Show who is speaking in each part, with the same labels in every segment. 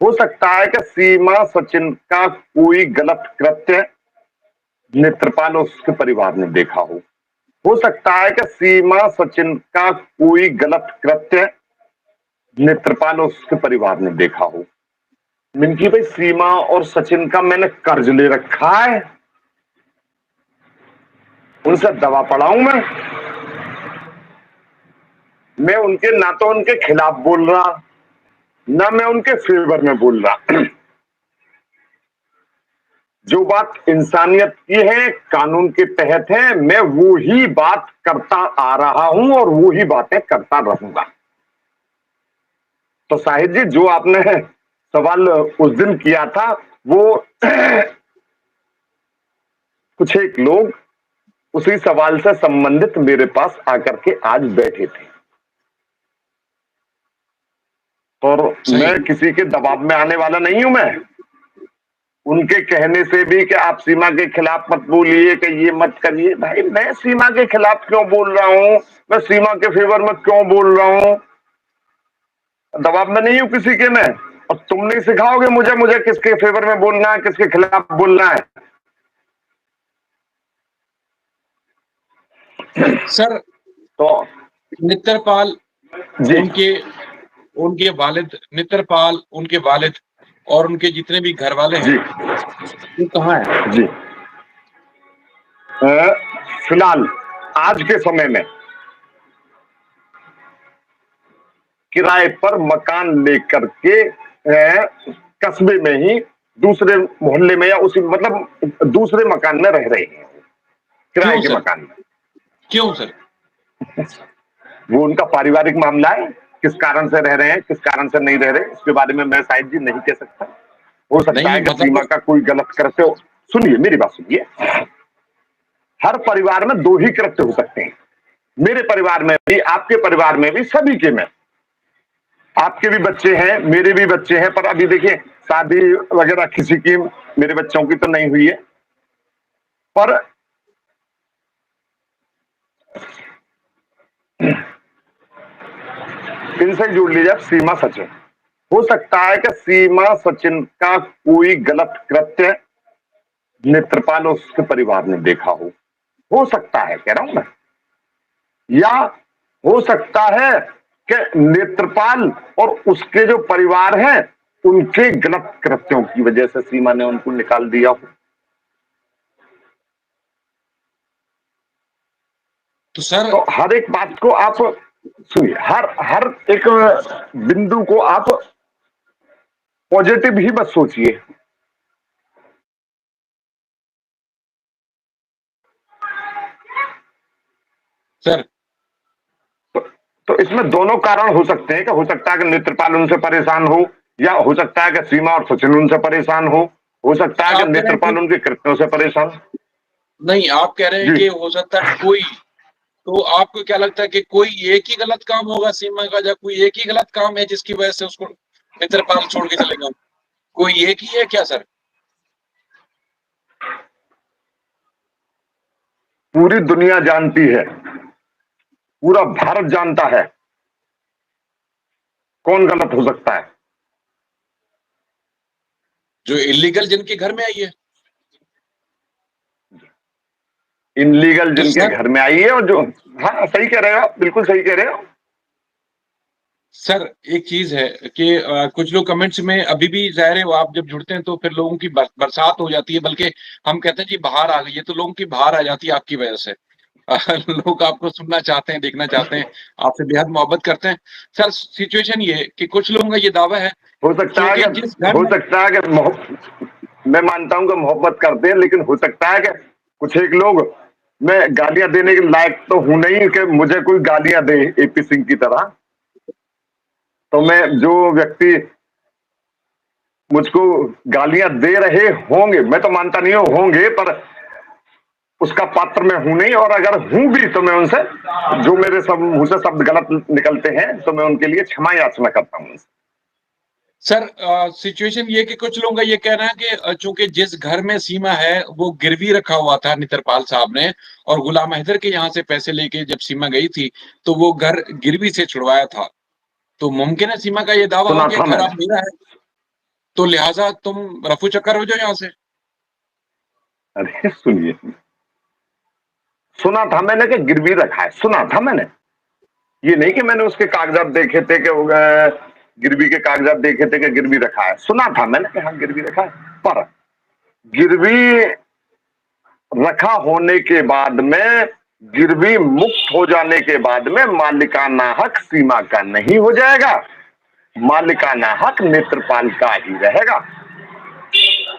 Speaker 1: हो सकता है कि सीमा सचिन का कोई गलत कृत्य नेत्रपाल और उसके परिवार ने देखा हो सकता है कि सीमा सचिन का कोई गलत कृत्य नेत्रपाल और उसके परिवार ने देखा हो। मिंकी भाई, सीमा और सचिन का मैंने कर्ज ले रखा है, उनसे दवा पढ़ाऊं मैं उनके ना तो उनके खिलाफ बोल रहा, ना मैं उनके फेवर में बोल रहा। जो बात इंसानियत की है, कानून के तहत है, मैं वो ही बात करता आ रहा हूं और वो ही बातें करता रहूंगा। तो साहिद जी, जो आपने सवाल उस दिन किया था, वो कुछ एक लोग उसी सवाल से संबंधित मेरे पास आकर के आज बैठे थे, और मैं किसी के दबाव में आने वाला नहीं हूं। मैं उनके कहने से भी कि आप सीमा के खिलाफ मत बोलिए, कि ये मत करिए, भाई मैं सीमा के खिलाफ क्यों बोल रहा हूं? मैं सीमा के फेवर में क्यों बोल रहा हूं? दबाव में नहीं हूं किसी के मैं। और तुम नहीं सिखाओगे मुझे किसके फेवर में बोलना है, किसके खिलाफ बोलना है।
Speaker 2: सर,
Speaker 1: तो
Speaker 2: नेत्रपाल, उनके वालिद, नेत्रपाल, उनके वालिद और उनके जितने भी घर वाले हैं, वो कहाँ है
Speaker 1: जी? फिलहाल आज के समय में किराए पर मकान लेकर के कस्बे में ही दूसरे मोहल्ले में, या उसी मतलब दूसरे मकान में रह रहे हैं, किराए के मकान में।
Speaker 2: क्यों सर?
Speaker 1: वो उनका पारिवारिक मामला है, किस कारण से रह रहे हैं, किस कारण से नहीं रह रहे, इसके बारे में मैं शायद जी नहीं कह सकता। हो सकता है कि सीमा का कोई गलत कृत्य हो। सुनिए, मेरी बात सुनिए। हर परिवार में दो ही कृत्य हो सकते हैं, मेरे परिवार में भी, आपके परिवार में भी, सभी के में। आपके भी बच्चे हैं, मेरे भी बच्चे हैं, पर अभी देखिए शादी वगैरह किसी की, मेरे बच्चों की तो नहीं हुई है, पर इनसे जोड़ लीजिए सीमा सचिन। हो सकता है कि सीमा सचिन का कोई गलत कृत्य नेत्रपाल और उसके परिवार ने देखा हो सकता है, कह रहा हूं मैं। या हो सकता है कि नेत्रपाल और उसके जो परिवार हैं, उनके गलत कृत्यों की वजह से सीमा ने उनको निकाल दिया हो।
Speaker 2: तो सर,
Speaker 1: तो हर एक बात को आप सुनिए, हर एक बिंदु को आप पॉजिटिव ही बस सोचिए।
Speaker 2: सर,
Speaker 1: तो इसमें दोनों कारण हो सकते हैं, कि हो सकता है कि नेत्रपाल उनसे परेशान हो, या हो सकता है कि सीमा और सचिन उनसे परेशान हो सकता है कि नेत्रपाल उनके कृत्यों से परेशान।
Speaker 2: नहीं, आप कह रहे हैं कि हो सकता है कोई, तो आपको क्या लगता है कि कोई एक ही गलत काम होगा सीमा का, या कोई एक ही गलत काम है जिसकी वजह से उसको नेत्रपाल छोड़ के चले गए? कोई एक ही है क्या सर?
Speaker 1: पूरी दुनिया जानती है, पूरा भारत जानता है कौन गलत हो सकता है।
Speaker 2: जो इलीगल जिनके घर में आई है,
Speaker 1: इनलीगल जिनके घर में आई है, और जो, हाँ सही कह रहे हो आप, बिल्कुल सही कह रहे हो
Speaker 2: सर। एक चीज है कि कुछ लोग कमेंट्स में अभी भी ज़ाहिर है, वो आप जब जुड़ते हैं तो फिर लोगों की बरसात हो जाती है, बल्कि हम कहते हैं जी बाहर आ गई है, तो लोगों की बाहर आ जाती है आपकी वजह से। लोग आपको सुनना चाहते हैं, देखना चाहते हैं, आपसे बेहद मोहब्बत करते हैं। सर, सिचुएशन ये है कि कुछ लोगों का ये दावा है,
Speaker 1: हो सकता है कि मैं मानता हूं कि मोहब्बत करते हैं, लेकिन हो सकता है कि कुछ एक लोग, मैं गालियां देने के लायक तो हूं नहीं कि मुझे कोई गालियां दे एपी सिंह की तरह। तो मैं, जो व्यक्ति मुझको गालियां दे रहे होंगे, मैं तो मानता नहीं होंगे, पर उसका पात्र मैं हूं नहीं, और अगर हूं भी तो मैं उनसे, जो मेरे मुंह से शब्द गलत निकलते हैं, तो मैं उनके लिए क्षमा याचना करता हूं।
Speaker 2: सर, सिचुएशन ये कि कुछ लोगों का ये कहना है कि चूंकि जिस घर में सीमा है वो गिरवी रखा हुआ था नेत्रपाल साहब ने, और गुलाम हैदर के यहाँ से पैसे लेके जब सीमा गई थी तो वो घर गिरवी से छुड़वाया था, तो मुमकिन है सीमा का ये दावा हो कि घर अब मेरा है। तो लिहाजा तुम रफू चक्कर हो जाओ यहाँ से।
Speaker 1: अरे सुनिए, सुना था मैंने कि गिरवी रखा है, सुना था मैंने, ये नहीं कि मैंने उसके कागजात देखे थे कि गिरवी के कागजात देखे थे कि गिरवी रखा है, सुना था मैंने कि हाँ गिरवी रखा है। पर गिरवी रखा होने के बाद में, गिरवी मुक्त हो जाने के बाद में मालिकाना हक सीमा का नहीं हो जाएगा, मालिकाना हक नेत्रपाल का ही रहेगा।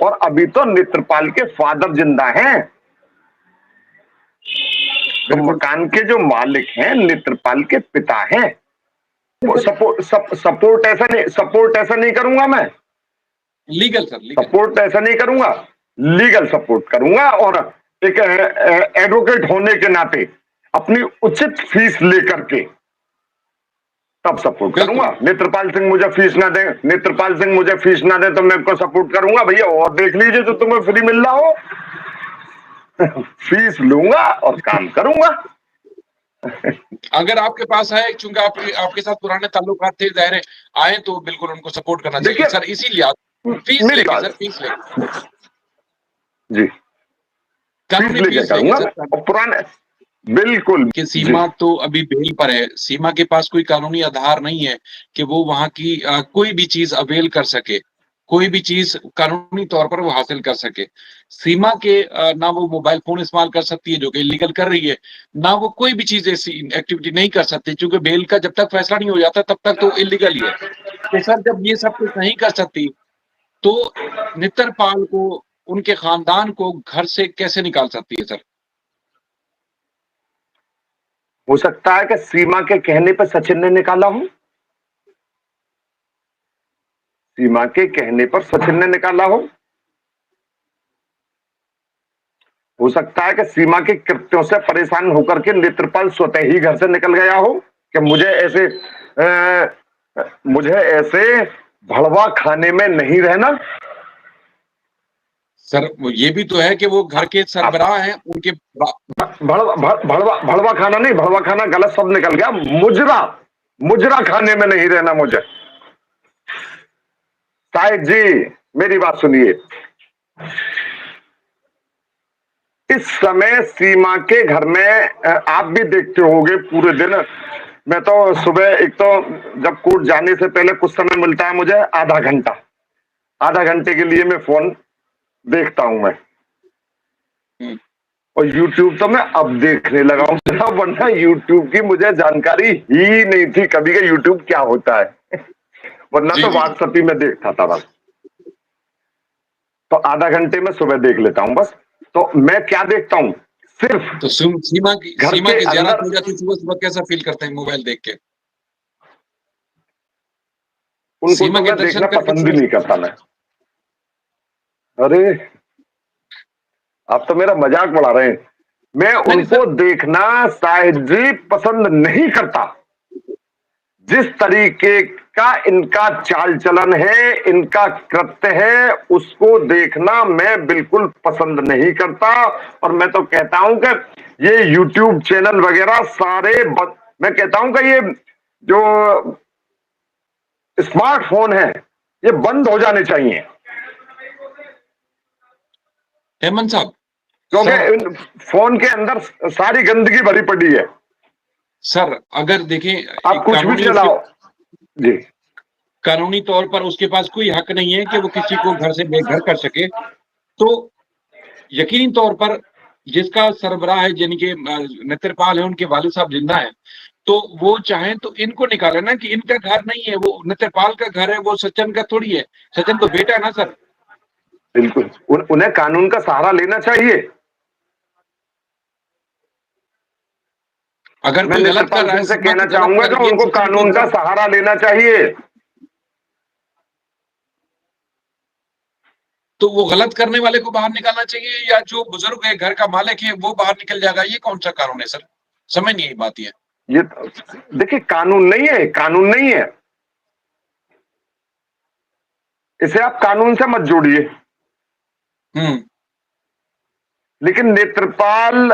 Speaker 1: और अभी तो नेत्रपाल के फादर जिंदा हैं, तो मकान के जो मालिक हैं नेत्रपाल के पिता हैं। सपोर्ट ऐसा नहीं करूंगा मैं,
Speaker 2: लीगल सर, लीगल
Speaker 1: सपोर्ट ऐसा नहीं करूंगा, लीगल सपोर्ट करूंगा। और एक एडवोकेट होने के नाते अपनी उचित फीस लेकर के तब सपोर्ट करूंगा। नेत्रपाल सिंह मुझे फीस ना दे, नेत्रपाल सिंह मुझे फीस ना दे तो मैं उनको सपोर्ट करूंगा भैया, और देख लीजिए जो तुम्हें फ्री मिल रहा हो। फीस लूंगा और काम करूंगा।
Speaker 2: अगर आपके पास है, चूंकि आपके साथ पुराने ताल्लुकात थे, जाहिर है आए तो बिल्कुल उनको सपोर्ट करना चाहिए सर। इसीलिए फीस लेके सर, फीस लेके
Speaker 1: जी,
Speaker 2: कानूनी फीस लेके सर।
Speaker 1: पुराने बिल्कुल
Speaker 2: कि सीमा तो अभी बेल पर है, सीमा के पास कोई कानूनी आधार नहीं है कि वो वहां की कोई भी चीज अवेल कर सके, कोई भी चीज कानूनी तौर पर वो हासिल कर सके। सीमा के ना वो मोबाइल फोन इस्तेमाल कर सकती है जो कि इलीगल कर रही है, ना वो कोई भी चीज ऐसी एक्टिविटी नहीं कर सकती, क्योंकि बेल का जब तक फैसला नहीं हो जाता तब तक तो इलीगल ही है। तो सर जब ये सब कुछ नहीं कर सकती तो नेत्रपाल को, उनके खानदान को घर से कैसे निकाल सकती है सर?
Speaker 1: हो सकता है कि सीमा के कहने पर सचिन ने निकाला हो, सीमा के कहने पर सचिन ने निकाला हो सकता है कि सीमा के कृत्यों से परेशान होकर के नेत्रपाल स्वतः ही घर से निकल गया हो कि मुझे ऐसे भड़वा खाने में नहीं रहना।
Speaker 2: सर ये भी तो है कि वो घर के सरबराह हैं, उनके
Speaker 1: भड़वा खाना नहीं, भड़वा खाना गलत शब्द निकल गया, मुजरा खाने में नहीं रहना मुझे। साहिब जी मेरी बात सुनिए, इस समय सीमा के घर में आप भी देखते होंगे पूरे दिन, मैं तो सुबह, एक तो जब कोर्ट जाने से पहले कुछ समय मिलता है मुझे, आधा घंटे के लिए मैं फोन देखता हूं मैं, और YouTube तो मैं अब देखने लगा हूं, वरना YouTube की मुझे जानकारी ही नहीं थी कभी का YouTube क्या होता है। वरना तो व्हाट्सएप ही में देखता था बस। तो आधा घंटे में सुबह देख लेता हूं बस। तो मैं क्या देखता हूं, सिर्फ
Speaker 2: तो सीमा की ज़ियारत हो जाती, सुबह कैसा फील करते हैं मोबाइल देख के?
Speaker 1: उनको तो मैं देखना पसंद ही नहीं करता मैं। अरे आप तो मेरा मजाक उड़ा रहे हैं, मैं उनको देखना शायद जी पसंद नहीं करता। जिस तरीके का इनका चाल चलन है, इनका कृत्य है, उसको देखना मैं बिल्कुल पसंद नहीं करता। और मैं तो कहता हूं कि ये YouTube चैनल वगैरह सारे मैं कहता हूं कि ये जो स्मार्टफोन है ये बंद हो जाने चाहिए,
Speaker 2: हेमंत साहब,
Speaker 1: क्योंकि फोन के अंदर सारी गंदगी भरी पड़ी है।
Speaker 2: सर अगर देखें,
Speaker 1: आप कुछ भी चलाओ जी,
Speaker 2: कानूनी तौर पर उसके पास कोई हक नहीं है कि वो किसी को घर से बेघर कर सके। तो यकीनी तौर पर जिसका सरबराह है, जिनके नेत्रपाल है, उनके वालिद साहब जिंदा है, तो वो चाहें तो इनको निकाले ना, कि इनका घर नहीं है, वो नेत्रपाल का घर है, वो सचिन का थोड़ी है। सचिन तो बेटा है ना सर।
Speaker 1: बिल्कुल उन्हें कानून का सहारा लेना चाहिए।
Speaker 2: अगर
Speaker 1: मैं
Speaker 2: कोई गलत कर रहा है
Speaker 1: से कहना चाहूंगा कि उनको कानून का सहारा लेना चाहिए।
Speaker 2: तो वो गलत करने वाले को बाहर निकालना चाहिए, या जो बुजुर्ग है, घर का मालिक है, वो बाहर निकल जाएगा? ये कौन सा कानून है सर? समझ नहीं आई बात ये
Speaker 1: देखिए कानून नहीं है, कानून नहीं है, इसे आप कानून से मत जोड़िए। लेकिन नेत्रपाल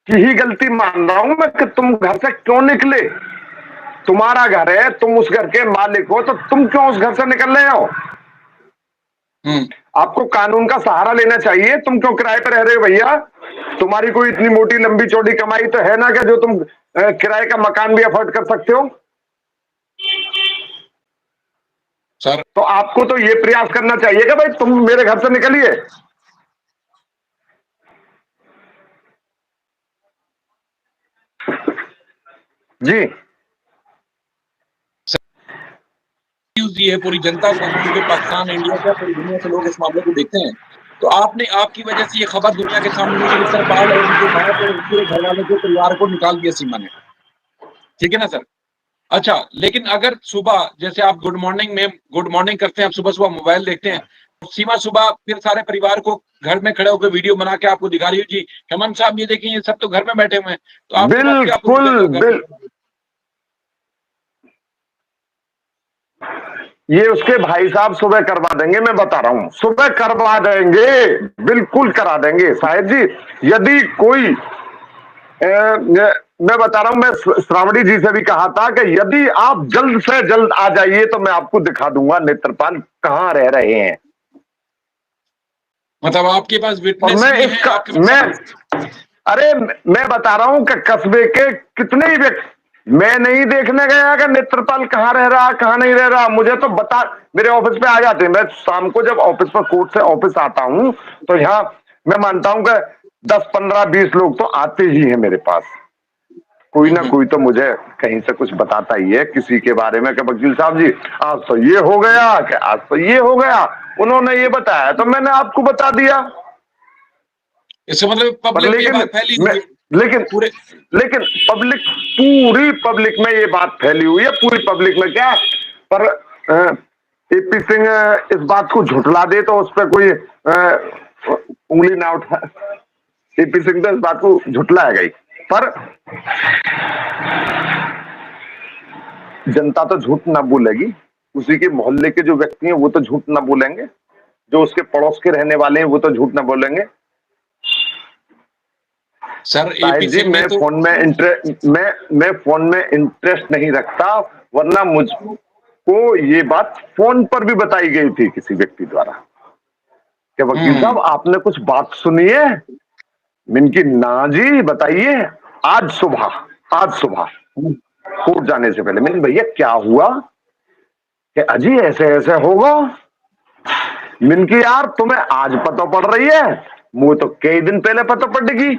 Speaker 1: की ही गलती मान रहा हूं मैं कि तुम घर से क्यों निकले। तुम्हारा घर है, तुम उस घर के मालिक हो, तो तुम क्यों उस घर से निकल रहे हो? आपको कानून का सहारा लेना चाहिए। तुम क्यों किराए पे रह रहे हो भैया? तुम्हारी कोई इतनी मोटी लंबी चौड़ी कमाई तो है ना, क्या जो तुम किराए का मकान भी अफोर्ड कर सकते हो?
Speaker 2: सर
Speaker 1: तो आपको तो ये प्रयास करना चाहिए कि भाई तुम मेरे घर से निकलिए। जी
Speaker 2: ये है पूरी जनता को, क्योंकि पाकिस्तान, इंडिया क्या पूरी दुनिया से लोग इस मामले को देखते हैं। तो आपकी वजह से ये खबर दुनिया के सामने हुई कि नेत्रपाल और उनके बाप और उनके घर वालों के परिवार को निकाल दिया सीमा ने। ठीक है ना सर? अच्छा, लेकिन अगर सुबह जैसे आप गुड मॉर्निंग करते हैं, आप सुबह सुबह मोबाइल देखते हैं, सीमा सुबह फिर सारे परिवार को घर में खड़े होकर वीडियो बना के आपको दिखा रही हो, जी हेमंत साहब ये देखिए ये सब तो घर में बैठे हुए हैं, तो आपके बाद क्या आपको
Speaker 1: बिल्कुल ये उसके भाई साहब सुबह करवा देंगे, मैं बता रहा हूं, सुबह करवा देंगे, बिल्कुल करा देंगे साहिब जी। यदि कोई मैं बता रहा हूं, मैं श्रावणी जी से भी कहा था कि यदि आप जल्द से जल्द आ जाइए तो मैं आपको दिखा दूंगा नेत्रपाल कहां रह रहे हैं।
Speaker 2: मतलब आपके पास विटनेस
Speaker 1: और मैं
Speaker 2: भी
Speaker 1: इसका
Speaker 2: है,
Speaker 1: अरे मैं बता रहा हूं कि कस्बे के कितने ही व्यक्ति, मैं नहीं देखने गया कि नेत्रपाल कहां रह रहा कहां नहीं रह रहा, मुझे तो बता, मेरे ऑफिस पे आ जाते हैं। मैं शाम को जब ऑफिस पर कोर्ट से ऑफिस आता हूं तो यहाँ मैं मानता हूं कि 10 15 20 लोग तो आते ही हैं मेरे पास। कोई ना कोई तो मुझे कहीं से कुछ बताता ही है किसी के बारे में कि वकील साहब जी आज तो ये हो गया, कि आज तो ये हो गया, उन्होंने ये बताया तो मैंने आपको बता दिया।
Speaker 2: इससे मतलब पब्लिक में ये बात फैली हुई है
Speaker 1: लेकिन
Speaker 2: पूरे।
Speaker 1: लेकिन पब्लिक, पूरी पब्लिक में ये बात फैली हुई है, पूरी पब्लिक में क्या, पर एपी सिंह इस बात को झुठला दे तो उस पर कोई उंगली ना उठा। एपी सिंह तो इस बात को झुठलाया गई, पर जनता तो झूठ ना बोलेगी, उसी के मोहल्ले के जो व्यक्ति हैं वो तो झूठ ना बोलेंगे, जो उसके पड़ोस के रहने वाले हैं वो तो झूठ ना बोलेंगे।
Speaker 2: सर
Speaker 1: साहिब जी मैं
Speaker 2: तो
Speaker 1: फोन में मैं फोन में इंटरेस्ट नहीं रखता, वरना मुझको ये बात फोन पर भी बताई गई थी किसी व्यक्ति द्वारा कि वकील साहब आपने कुछ बात सुनी है। मिनकी ना जी बताइए। आज सुबह कोर्ट जाने से पहले मैंने, भैया क्या हुआ कि अजी ऐसे ऐसे होगा। मिनकी यार तुम्हें आज पता पड़ रही है, मुझे तो कई दिन पहले पता पड़ेगी।